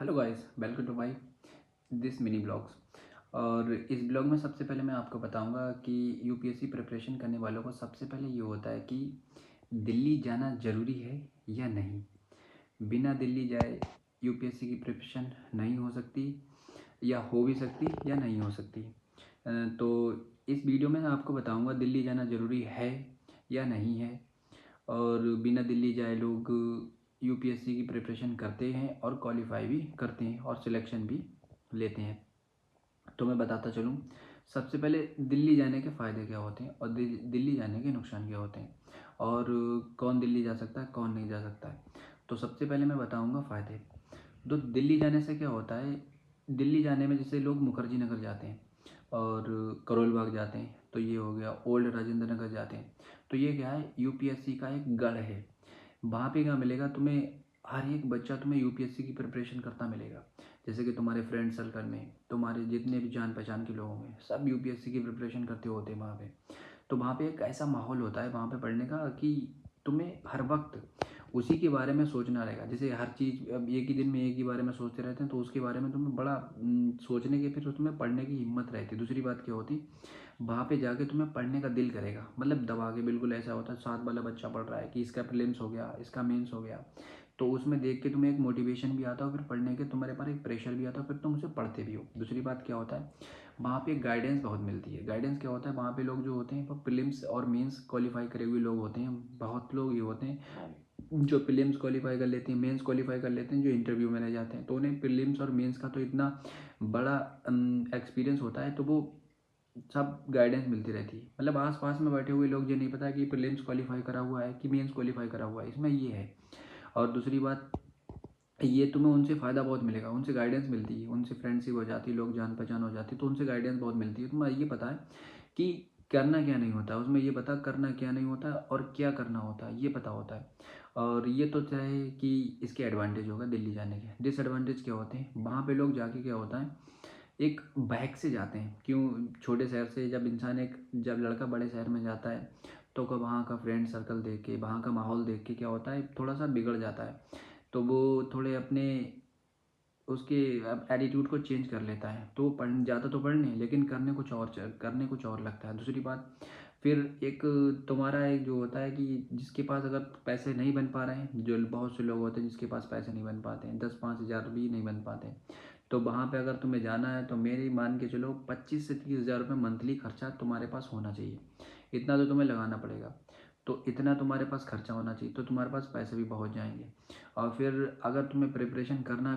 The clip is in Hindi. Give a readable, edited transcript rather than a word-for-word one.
Hello guys, welcome to my this mini blogs. और इस ब्लॉग में सबसे पहले मैं आपको बताऊंगा कि यूपीएससी प्रिपरेशन करने वालों को सबसे पहले ये होता है कि दिल्ली जाना ज़रूरी है या नहीं। बिना दिल्ली जाए यूपीएससी की प्रिपरेशन नहीं हो सकती, या हो भी सकती या नहीं हो सकती। तो इस वीडियो में मैं आपको बताऊंगा दिल्ली जाना ज़रूरी है या नहीं है, और बिना दिल्ली जाए लोग यूपीएससी की प्रिपरेशन करते हैं और क्वालिफाई भी करते हैं और सिलेक्शन भी लेते हैं। तो मैं बताता चलूँ, सबसे पहले दिल्ली जाने के फ़ायदे क्या होते हैं और दिल्ली जाने के नुकसान क्या होते हैं, और कौन दिल्ली जा सकता है कौन नहीं जा सकता है। तो सबसे पहले मैं बताऊंगा फ़ायदे। तो दिल्ली जाने से क्या होता है, दिल्ली जाने में जैसे लोग मुखर्जी नगर जाते हैं और करोल बाग जाते हैं, तो ये हो गया। ओल्ड राजेंद्र नगर जाते हैं, तो ये क्या है, यूपीएससी का एक गढ़ है। वहाँ पे क्या मिलेगा तुम्हें, हर एक बच्चा तुम्हें यूपीएससी की प्रिपरेशन करता मिलेगा। जैसे कि तुम्हारे फ्रेंड सर्कल में तुम्हारे जितने भी जान पहचान के लोग होंगे, सब यूपीएससी की प्रिपरेशन करते होते हैं वहाँ पे। तो वहाँ पे एक ऐसा माहौल होता है वहाँ पे पढ़ने का कि तुम्हें हर वक्त उसी के बारे में सोचना रहेगा। जैसे हर चीज़ अब एक ही दिन में एक ही बारे में सोचते रहते हैं, तो उसके बारे में तुम्हें बड़ा सोचने की, फिर उसमें पढ़ने की हिम्मत रहती है। दूसरी बात क्या होती, वहाँ पे जाके तुम्हें पढ़ने का दिल करेगा, मतलब दबा के। बिल्कुल ऐसा होता है, साथ वाला बच्चा पढ़ रहा है कि इसका प्रीलिम्स हो गया, इसका मेंस हो गया, तो उसमें देख के तुम्हें एक मोटिवेशन भी आता है, फिर पढ़ने के तुम्हारे पास एक प्रेशर भी आता है, फिर तुम उसे पढ़ते भी हो। दूसरी बात क्या होता है, वहाँ पे गाइडेंस बहुत मिलती है। गाइडेंस क्या होता है, वहाँ पे लोग जो होते हैं वो प्रीलिम्स और मेंस क्वालिफाई करे हुए लोग होते हैं। बहुत लोग ये होते हैं जो प्रीलिम्स क्वालिफाई कर लेते हैं, मेंस क्वालिफाई कर लेते हैं, जो इंटरव्यू में रह जाते हैं। तो उन्हें प्रीलिम्स और मेंस का तो इतना बड़ा एक्सपीरियंस होता है, तो वो सब गाइडेंस मिलती रहती है। मतलब आस पास में बैठे हुए लोग, ये नहीं पता कि प्रीलिम्स क्वालिफाई करा हुआ है कि मेंस क्वालिफाई करा हुआ है, इसमें ये है। और दूसरी बात, ये तुम्हें उनसे फ़ायदा बहुत मिलेगा, उनसे गाइडेंस मिलती है, उनसे फ्रेंडशिप हो जाती है, लोग जान पहचान हो जाती है, तो उनसे गाइडेंस बहुत मिलती है। तुम्हें ये पता है कि करना क्या नहीं होता, उसमें ये पता करना क्या नहीं होता और क्या करना होता है, ये पता होता है। और ये तो चाहे कि इसके एडवांटेज होगा दिल्ली जाने के। डिसएडवांटेज क्या होते हैं, वहाँ पे लोग जाके क्या होता है, एक बहक से जाते हैं। क्यों, छोटे शहर से जब इंसान जब लड़का बड़े शहर में जाता है, तो वहाँ का फ्रेंड सर्कल देख के, वहाँ का माहौल देख के क्या होता है, थोड़ा सा बिगड़ जाता है। तो वो थोड़े अपने उसके एटीट्यूड को चेंज कर लेता है। तो वो पढ़ जाता तो पढ़ने, लेकिन करने कुछ और लगता है। दूसरी बात, फिर एक तुम्हारा एक जो होता है कि जिसके पास अगर पैसे नहीं बन पा रहे हैं, जो बहुत से लोग होते हैं जिसके पास पैसे नहीं बन पाते हैं, 10-5 हज़ार भी नहीं बन पाते हैं, तो वहाँ पे अगर तुम्हें जाना है तो मेरी मान के चलो 25 से 30 हज़ार रुपये मंथली खर्चा तुम्हारे पास होना चाहिए। इतना तो तुम्हें लगाना पड़ेगा। तो इतना तुम्हारे पास खर्चा होना चाहिए, तो तुम्हारे पास पैसे भी पहुँच जाएंगे। और फिर अगर तुम्हें प्रिपरेशन करना